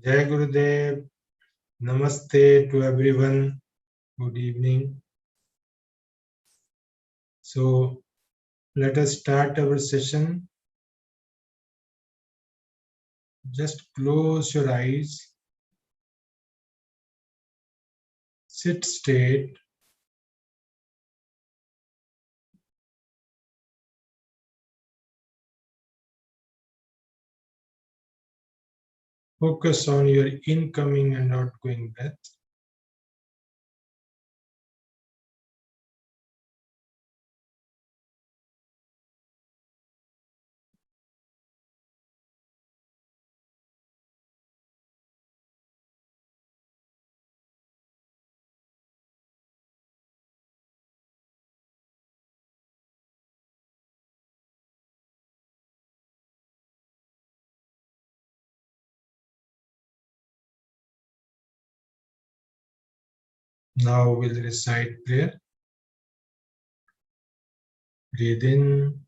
Jai Gurudev. Namaste to everyone. Good evening. So let us start our session. Just close your eyes. Sit straight. Focus on your incoming and outgoing breath. Now we'll recite prayer. Breathe in.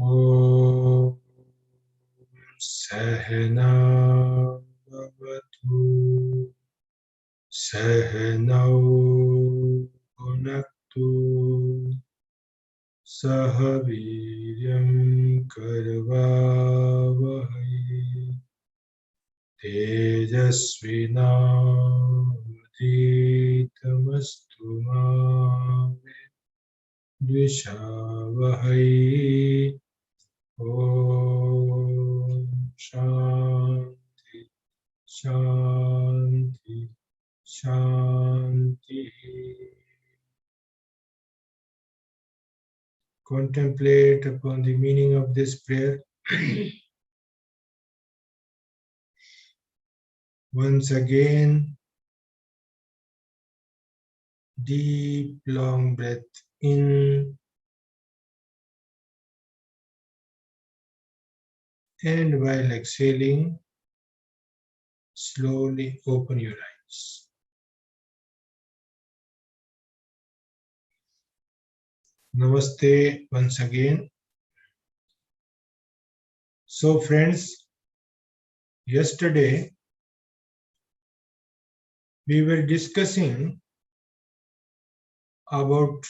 Om Sahana Bhavatu Sahanau Bhunaktu Sah Viryam Karvavahai Tejasvinavaditamastu ma Dvishavahai. Om Shanti Shanti Shanti. Contemplate upon the meaning of this prayer. Once again, deep long breath in and while exhaling, slowly open your eyes. Namaste once again. So friends, yesterday we were discussing about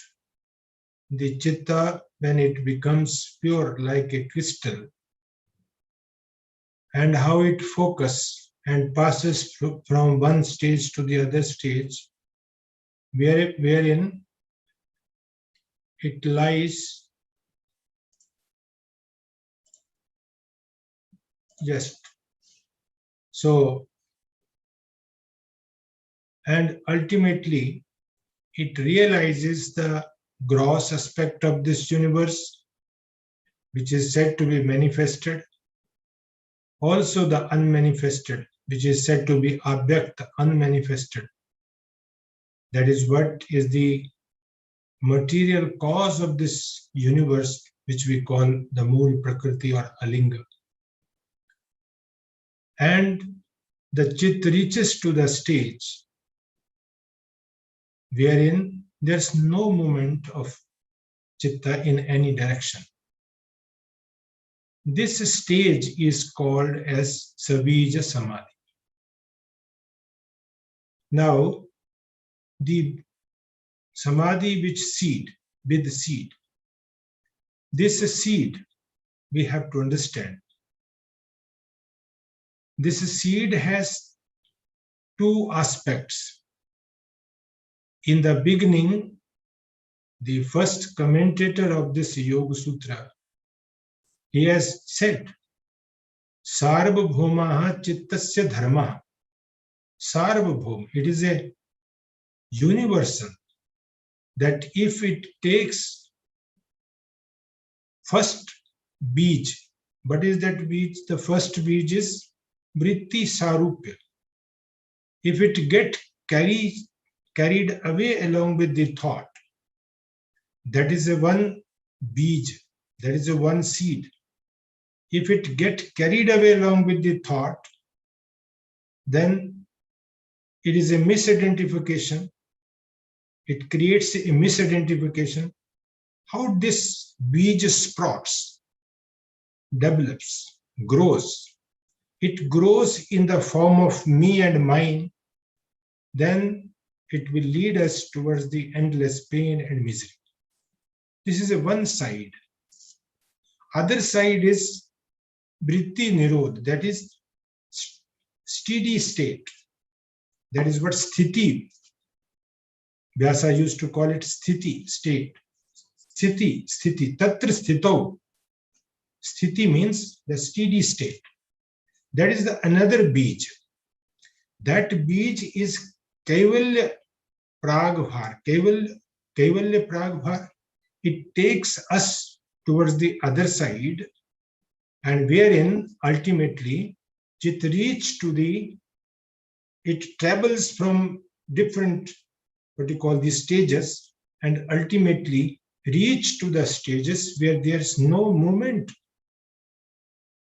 the chitta when it becomes pure like a crystal and how it focuses and passes from one stage to the other stage, wherein it lies just so, and ultimately it realizes the gross aspect of this universe, which is said to be manifested, also the unmanifested, which is said to be abhyakt, unmanifested. That is what is the material cause of this universe, which we call the Mool Prakriti or Alinga. And the Chit reaches to the stage wherein there's no movement of Chitta in any direction. This stage is called as Savija Samadhi. Now, the Samadhi with seed, this seed we have to understand. This seed has two aspects. In the beginning, the first commentator of this Yoga Sutra, he has said, Sarvabhaumaha Chittasya Dharma. Sarvabhaum, it is a universal that if it takes first beej, what is that beej? The first beej is Vritti Sarupya. If it get carried away along with the thought, that is a one beej, that is a one seed. If it get carried away along with the thought, then it is a misidentification. It creates a misidentification. How this beej sprouts, develops, grows, it grows in the form of me and mine, then it will lead us towards the endless pain and misery. This is a one side. Other side is vritti nirod, that is steady state. That is what sthiti, Vyasa used to call it sthiti, state. Sthiti, tatra sthito. Sthiti means the steady state. That is the another bij. That bij is Kaivalya Pragbhar. Kaivalya Pragbhar. It takes us towards the other side, and wherein ultimately it travels from different, what you call these stages, and ultimately reach to the stages where there's no movement.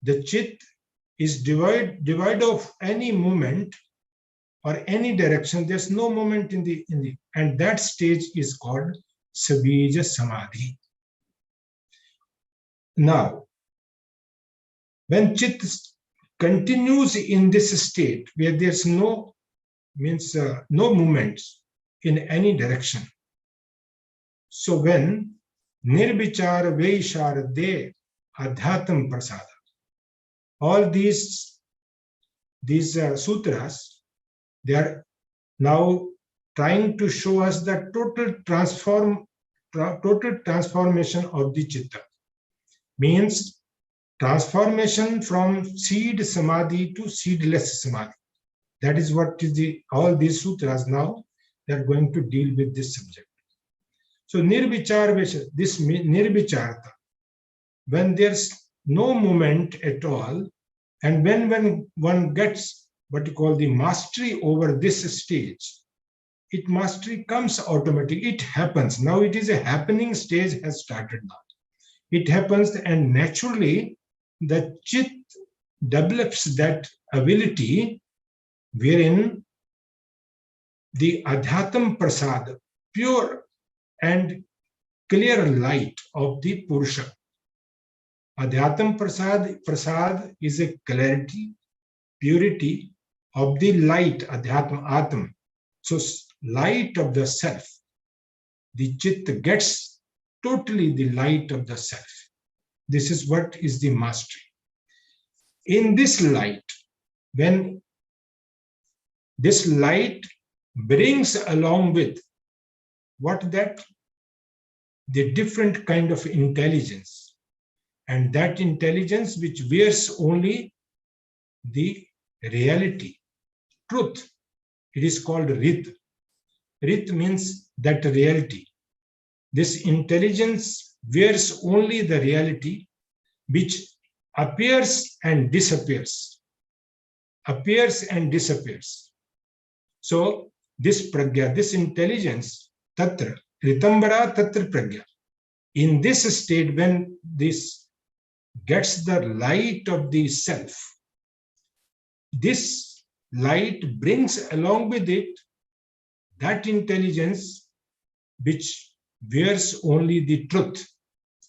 The chit is devoid of any movement or any direction. There's no movement in the and that stage is called Sabija Samadhi. Now, when chit continues in this state where there's no movements in any direction. So when nirvichar vaisharade adhyatam prasada, all these sutras, they are now trying to show us the total transformation of the chitta. Means transformation from seed samadhi to seedless samadhi. That is what is all these sutras now, they are going to deal with this subject. So nirvichar, this nirvicharta, when there's no movement at all, and when one gets what you call the mastery over this stage, mastery comes automatic. It happens. Now it is a happening stage has started now. It happens, and naturally the chit develops that ability wherein the adhyatam prasad, pure and clear light of the Purusha. Adhyatam prasad is a clarity, purity of the light, adhyatma, atam. So light of the self. The chit gets totally the light of the self. This is what is the mastery. In this light, when this light brings along with what that the different kind of intelligence, and that intelligence which wears only the reality, truth. It is called rit. Rit means that reality. This intelligence wears only the reality which appears and disappears. Appears and disappears. So this pragya, this intelligence, tatra, ritambara tatra pragya. In this state, when this gets the light of the self, this light brings along with it that intelligence which wears only the truth.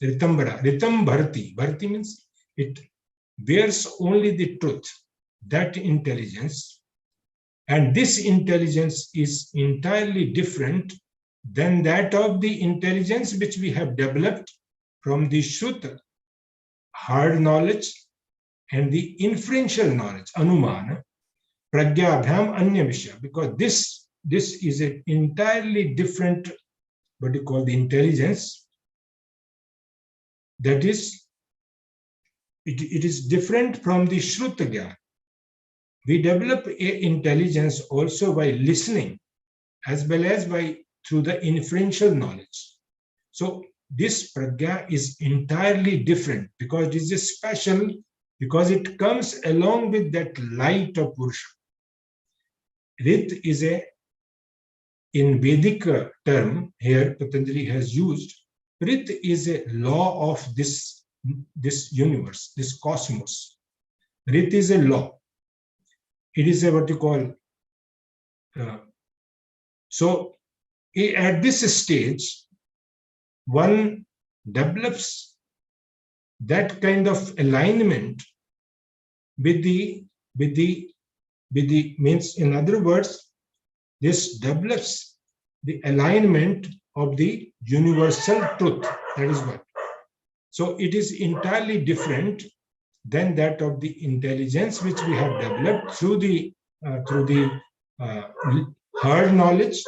Ritambara, ritam bharti. Bharti means it wears only the truth, that intelligence. And this intelligence is entirely different than that of the intelligence which we have developed from the Shruta, hard knowledge, and the inferential knowledge, anumana, pragyabhyam anya vishya, because this is an entirely different, what you call the intelligence, that is, it is different from the Shruta Gyan. We develop a intelligence also by listening, as well as through the inferential knowledge. So this pragya is entirely different because it is special, because it comes along with that light of Purusha. Rit is in Vedic term here Patanjali has used, Rit is a law of this universe, this cosmos. Rit is a law. It is what you call, so at this stage, one develops that kind of alignment with the with the means, in other words, this develops the alignment of the universal truth. That is what. So it is entirely different than that of the intelligence which we have developed through the hard knowledge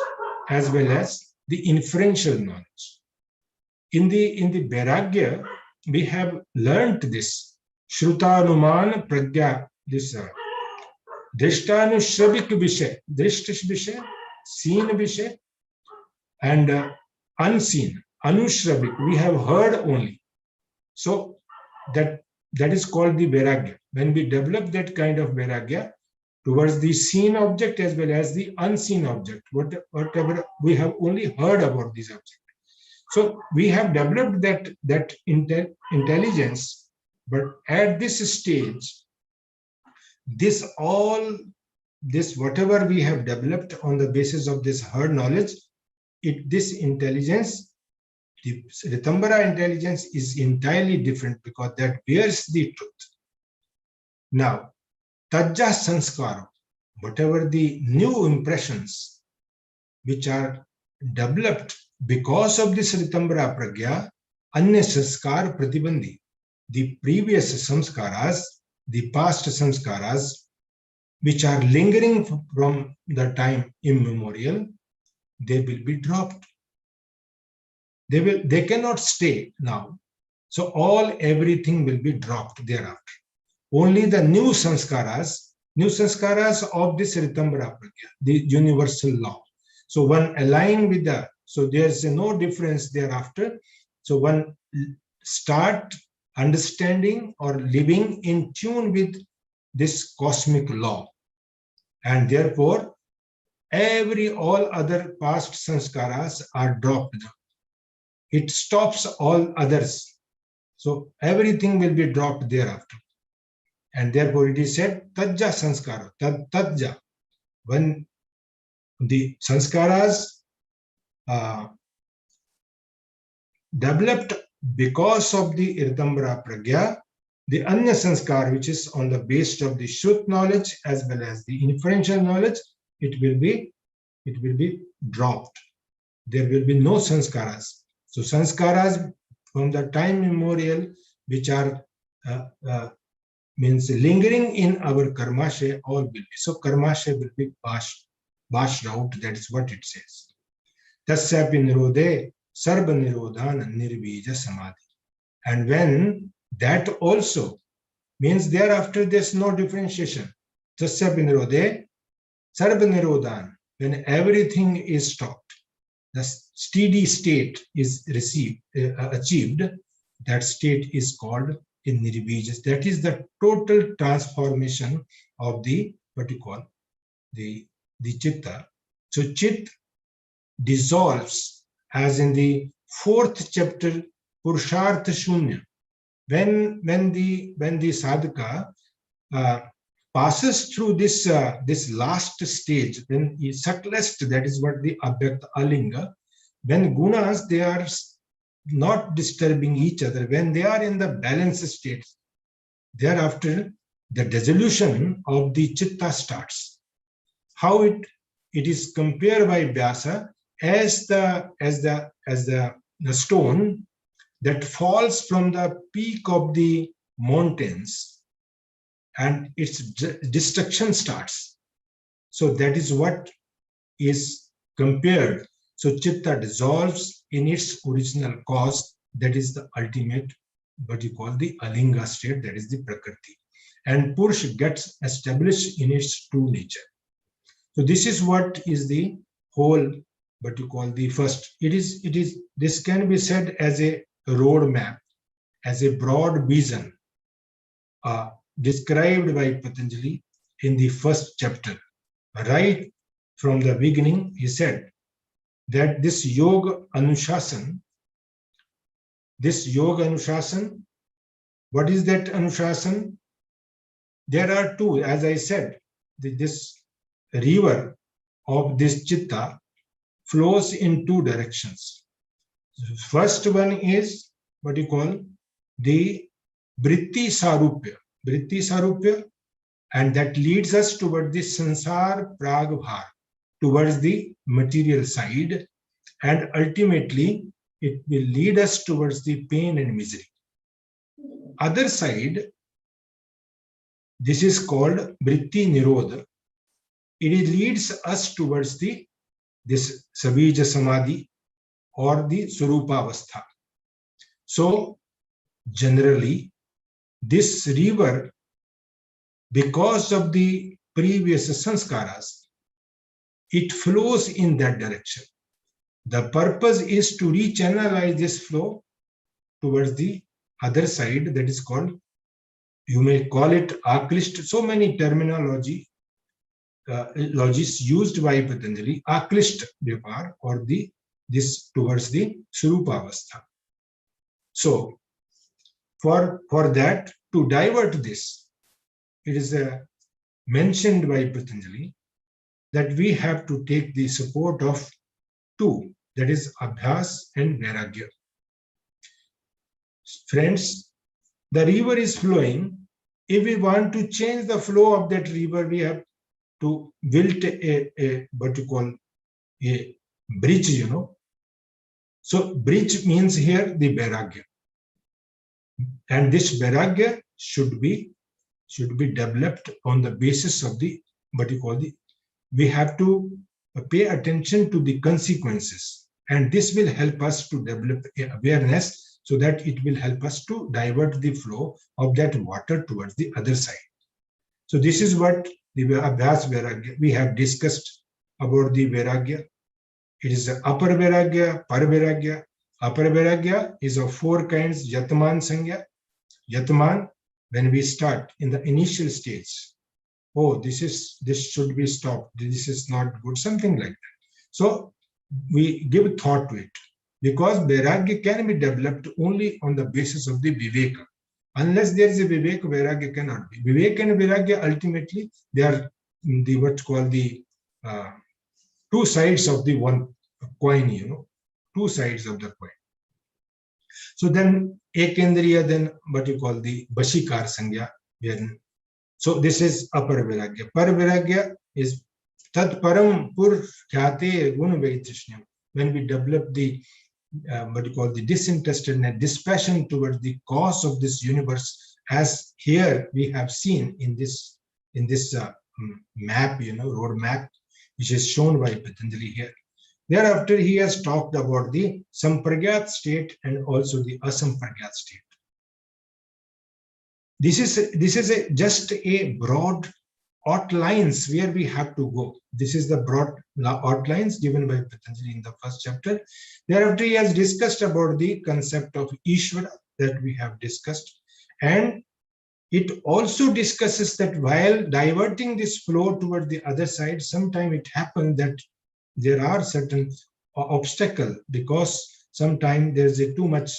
as well as the inferential knowledge. In the Vairagya, we have learnt this Shruta-anuman pragya, this Drishtanushrabik Vishay, Drishtish Vishay, seen Vishay, and unseen, Anushrabik, we have heard only. So that is called the Vairagya. When we develop that kind of Vairagya towards the seen object as well as the unseen object, whatever we have only heard about this object. So we have developed that intelligence, but at this stage, this whatever we have developed on the basis of this hard knowledge, this intelligence, the Ritambara intelligence, is entirely different because that bears the truth. Now, Tajja Sanskara, whatever the new impressions which are developed because of this Ritambara Pragya, Anya Sanskar Pratibandhi, the previous samskaras, the past samskaras, which are lingering from the time immemorial, they will be dropped. They cannot stay now. So everything will be dropped thereafter. Only the new sanskaras of this Ritambara Pragya, the universal law. So one align with so there's no difference thereafter. So one start understanding or living in tune with this cosmic law. And therefore, all other past sanskaras are dropped. It stops all others. So everything will be dropped thereafter. And therefore it is said, Tajja Sanskara, Tajja. When the sanskaras developed because of the Ritambara Pragya, the Anya Sanskar, which is on the basis of the Shrut knowledge as well as the inferential knowledge, it will be dropped. There will be no sanskaras. So sanskaras from the time immemorial, which are means lingering in our karmashe, all will be. So karmashe will be bashed out. That is what it says. Tasyapi nirode sarva nirodhan nirbija samadhi. And when that also means thereafter there's no differentiation. Tasyapi nirode sarva nirodhan. When everything is stopped, the steady state is achieved. That state is called in nirvijas. That is the total transformation of the what you call the chitta. So chit dissolves, as in the 4th chapter Purushartha Shunya. When the sadhaka passes through this last stage, when he subtlest, that is what the abhyakta alinga, when gunas, they are not disturbing each other, when they are in the balanced state, thereafter the dissolution of the chitta starts. How it is compared by Vyasa as the stone that falls from the peak of the mountains and its destruction starts. So that is what is compared. So chitta dissolves in its original cause. That is the ultimate, what you call the alinga state, that is the prakriti. And Purusha gets established in its true nature. So this is what is the whole, what you call the first. This can be said as a roadmap, as a broad vision described by Patanjali in the first chapter. Right from the beginning, he said that this yoga anushasan, what is that anushasan? There are two, as I said, this river of this chitta flows in two directions. First one is what you call the Vritti Sarupya. Vritti Sarupya, and that leads us towards the sansar pragbhar, towards the material side, and ultimately it will lead us towards the pain and misery. Other side, this is called vritti nirodha. It leads us towards this sabija samadhi or the surupavastha. So generally, this river, because of the previous sanskaras, it flows in that direction. The purpose is to rechannelize this flow towards the other side, that is called, you may call it aklishta. So many terminologies used by Patanjali, aklishta vyapar, or this towards the surupavastha. So for that, to divert this, it is mentioned by Patanjali that we have to take the support of two, that is abhyas and vairagya. Friends, the river is flowing. If we want to change the flow of that river, we have to build a what you call a bridge, you know. So bridge means here the vairagya, and this vairagya should be developed on the basis of the what you call the. We have to pay attention to the consequences, and this will help us to develop awareness, so that it will help us to divert the flow of that water towards the other side. So this is what the abhyas vairagya, we have discussed about the vairagya. It is the upper vairagya, par vairagya. Upper vairagya is of four kinds: yatman sangya. Yatman, when we start in the initial stage, oh, this should be stopped, this is not good, something like that. So we give thought to it, because vairagya can be developed only on the basis of the viveka. Unless there is a viveka, vairagya cannot be. Viveka and vairagya, ultimately, they are the what's called the two sides of the one coin, you know, two sides of the coin. So then ekendriya, then what you call the bashikar sangya. So this is upper vairagya. Par vairagya is tat param pur khyate gun vaitrishnam. When we develop the what you call the disinterestedness, dispassion towards the cause of this universe, as here we have seen in this map, you know, road map, which is shown by Patanjali here. Thereafter, he has talked about the sampragyat state and also the asampragyat state. This is just a broad outlines where we have to go. This is the broad outlines given by Patanjali in the first chapter. Thereafter, he has discussed about the concept of Ishvara that we have discussed. And it also discusses that while diverting this flow toward the other side, sometimes it happens that there are certain obstacles, because sometimes there's too much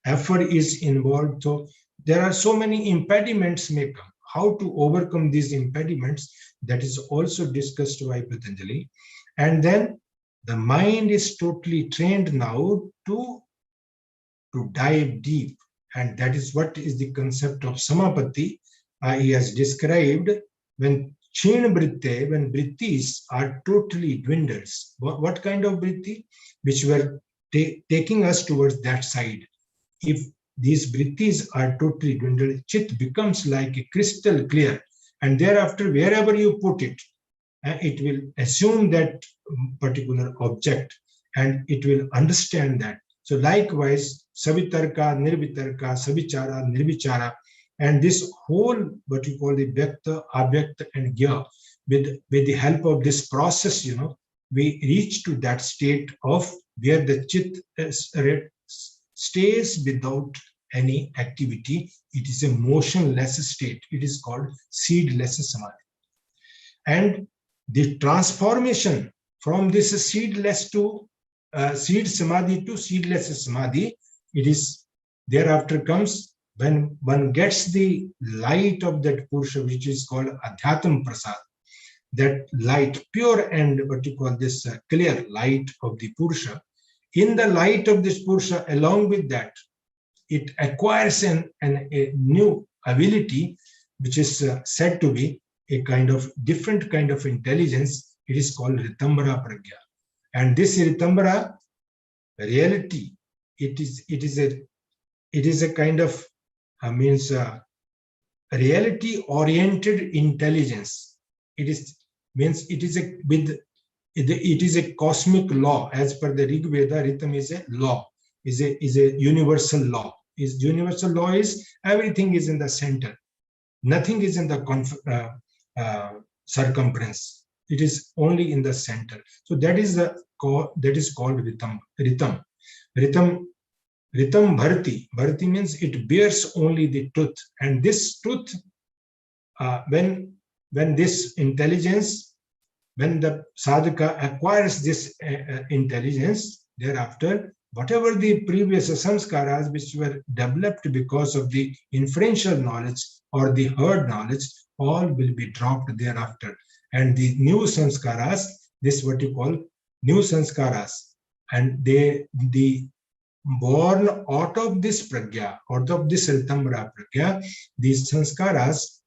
effort is involved. So there are so many impediments may come. How to overcome these impediments, that is also discussed by Patanjali. And then the mind is totally trained now to dive deep. And that is what is the concept of samapatti. He has described when chin vritte, when vrittis are totally dwindled. What kind of vritti? Which were taking us towards that side. If these vrittis are totally dwindled, chit becomes like a crystal clear, and thereafter wherever you put it, it will assume that particular object, and it will understand that. So likewise, savitarka, nirvitarka, savichara, nirvichara, and this whole what you call the vyakta, avyakta, and gya, with the help of this process, you know, we reach to that state of where the chit stays without any activity. It is a motionless state. It is called seedless samadhi. And the transformation from this seedless to seed samadhi to seedless samadhi, it is thereafter comes when one gets the light of that Purusha, which is called Adhyatam Prasad, that light, pure and what you call this clear light of the Purusha. In the light of this Purusha, along with that, it acquires a new ability which is said to be a kind of different kind of intelligence. It is called Ritambara Pragya. And this Ritambara reality, it is a kind of reality-oriented intelligence. It is a cosmic law. As per the Rig Veda, Ritam is a law, is a universal law. Universal law is everything is in the center. Nothing is in the circumference. It is only in the center. So that is called Ritam. Ritam Bharti. Bharti means it bears only the truth. And this truth, when this intelligence, when the sadhaka acquires this intelligence, thereafter, whatever the previous samskaras which were developed because of the inferential knowledge or the heard knowledge, all will be dropped thereafter. And the new samskaras, this what you call new sanskaras, and the born out of this pragya, out of this Ritambara pragya, these sanskaras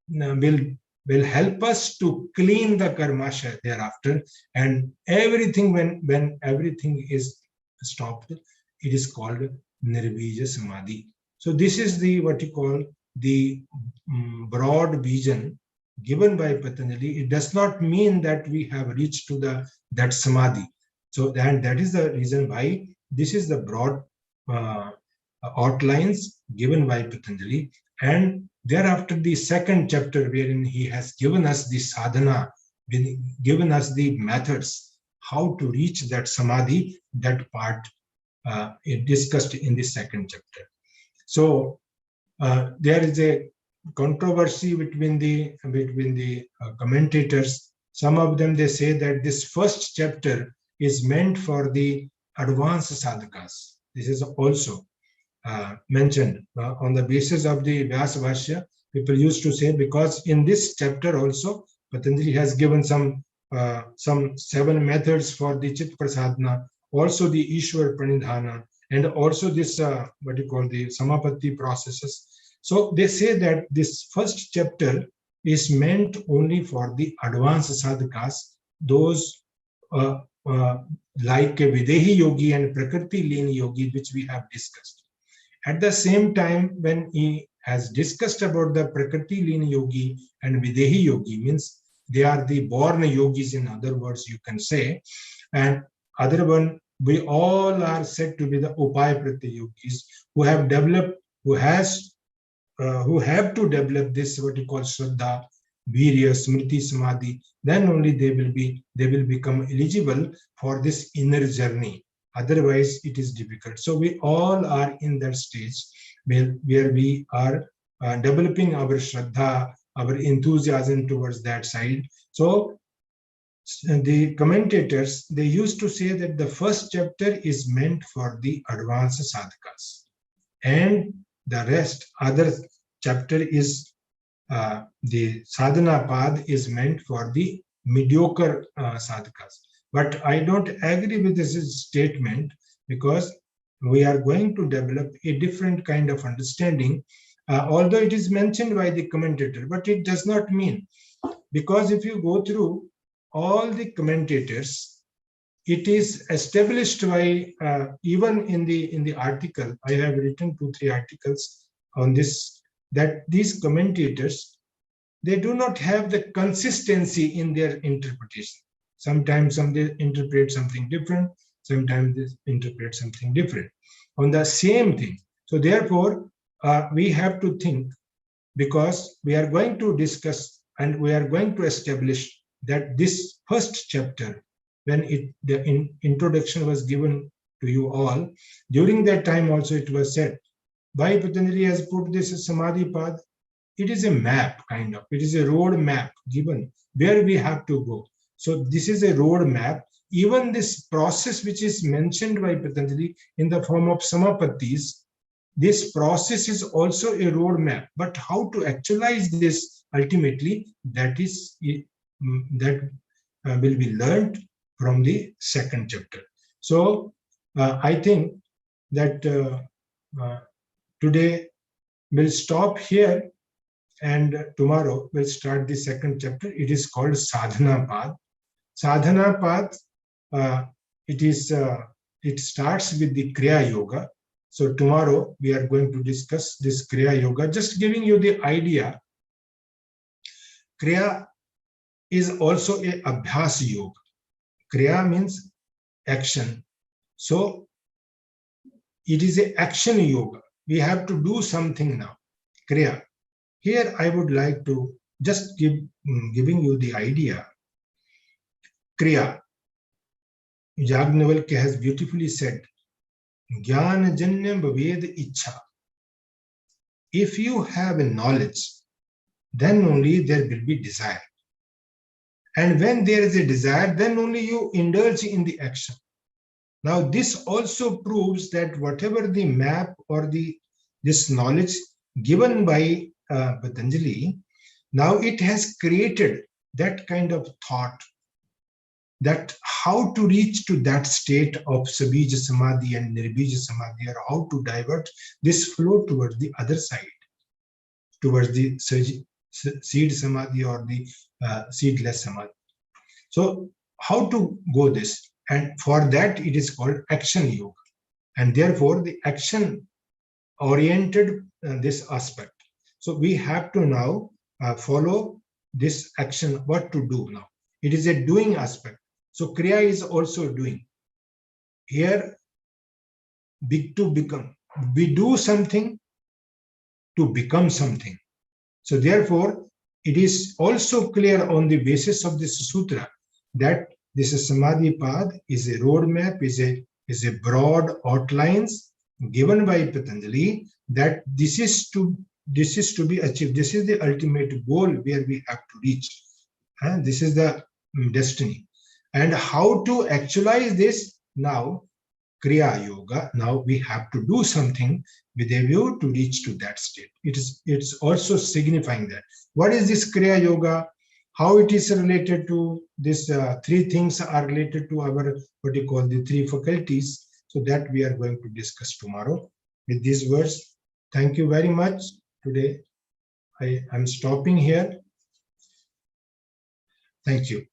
will help us to clean the karmasha thereafter, and everything, when everything is stopped, it is called Nirbija Samadhi. So this is the what you call the broad vision given by Patanjali. It does not mean that we have reached to that samadhi. So that is the reason why this is the broad outlines given by Patanjali. And thereafter, the second chapter, wherein he has given us the sadhana, given us the methods, how to reach that samadhi, that part is discussed in the second chapter. So there is a controversy between the commentators. Some of them, they say that this first chapter is meant for the advanced sadhakas. This is also mentioned on the basis of the Vyasa Bhashya. People used to say, because in this chapter also Patanjali has given some 7 methods for the Chit Prasadhana, also the Ishwar Pranidhana, and also this what you call the Samapatti processes. So they say that this first chapter is meant only for the advanced sadhakas, those like a Videhi Yogi and Prakriti Lean Yogi, which we have discussed. At the same time, when he has discussed about the Prakriti Lean Yogi and Videhi Yogi, means they are the born yogis, in other words, you can say, and other one, we all are said to be the Upaya Prati yogis who have developed, who have to develop this what you call Shraddha, Virya, Smriti, Samadhi. Then only they will become eligible for this inner journey. Otherwise, it is difficult. So we all are in that stage where we are developing our Shraddha, our enthusiasm towards that side. So the commentators, they used to say that the first chapter is meant for the advanced sadhakas, and the rest, other chapter is the sadhana path is meant for the mediocre sadhakas. But I don't agree with this statement, because we are going to develop a different kind of understanding, although it is mentioned by the commentator, but it does not mean, because if you go through all the commentators, it is established by even in the article, I have written 2-3 articles on this, that these commentators, they do not have the consistency in their interpretation. Sometimes they interpret something different, sometimes they interpret something different on the same thing. So therefore, we have to think, because we are going to discuss and we are going to establish that this first chapter, when the introduction was given to you all, during that time also it was said, why Patanjali has put this Samadhi path? It is a map, kind of. It is a road map given where we have to go. So this is a road map. Even this process which is mentioned by Patanjali in the form of Samapattis, this process is also a road map. But how to actualize this ultimately, that will be learned from the second chapter. So I think that today we'll stop here, and tomorrow we'll start the second chapter. It is called Sadhana Path. Sadhana Path, it starts with the Kriya Yoga. So tomorrow we are going to discuss this Kriya Yoga, just giving you the idea. Kriya is also a Abhyas Yoga. Kriya means action. So it is a action yoga. We have to do something now. Kriya. Here I would like to just giving you the idea. Kriya. Yajnavalkya has beautifully said, Jnana Janyam Bhaved Ichha. If you have a knowledge, then only there will be desire. And when there is a desire, then only you indulge in the action. Now, this also proves that whatever the map or this knowledge given by Patanjali, now it has created that kind of thought, that how to reach to that state of Sabija Samadhi and Nirbija Samadhi, or how to divert this flow towards the other side, towards the seed Samadhi or the seedless Samadhi. So how to go this? And for that, it is called action yoga. And therefore, the action oriented this aspect. So we have to now follow this action, what to do now. It is a doing aspect. So Kriya is also doing. Here, big to become. We do something to become something. So therefore, it is also clear on the basis of this sutra that this Samadhi path is a roadmap, is a broad outlines given by Patanjali, that this is to be achieved. This is the ultimate goal where we have to reach. And this is the destiny. And how to actualize this now? Kriya Yoga. Now we have to do something with a view to reach to that state. It's also signifying that. What is this Kriya Yoga? How it is related to this? Three things are related to our, what you call, the three faculties. So that we are going to discuss tomorrow. With these words, thank you very much. Today I am stopping here. Thank you.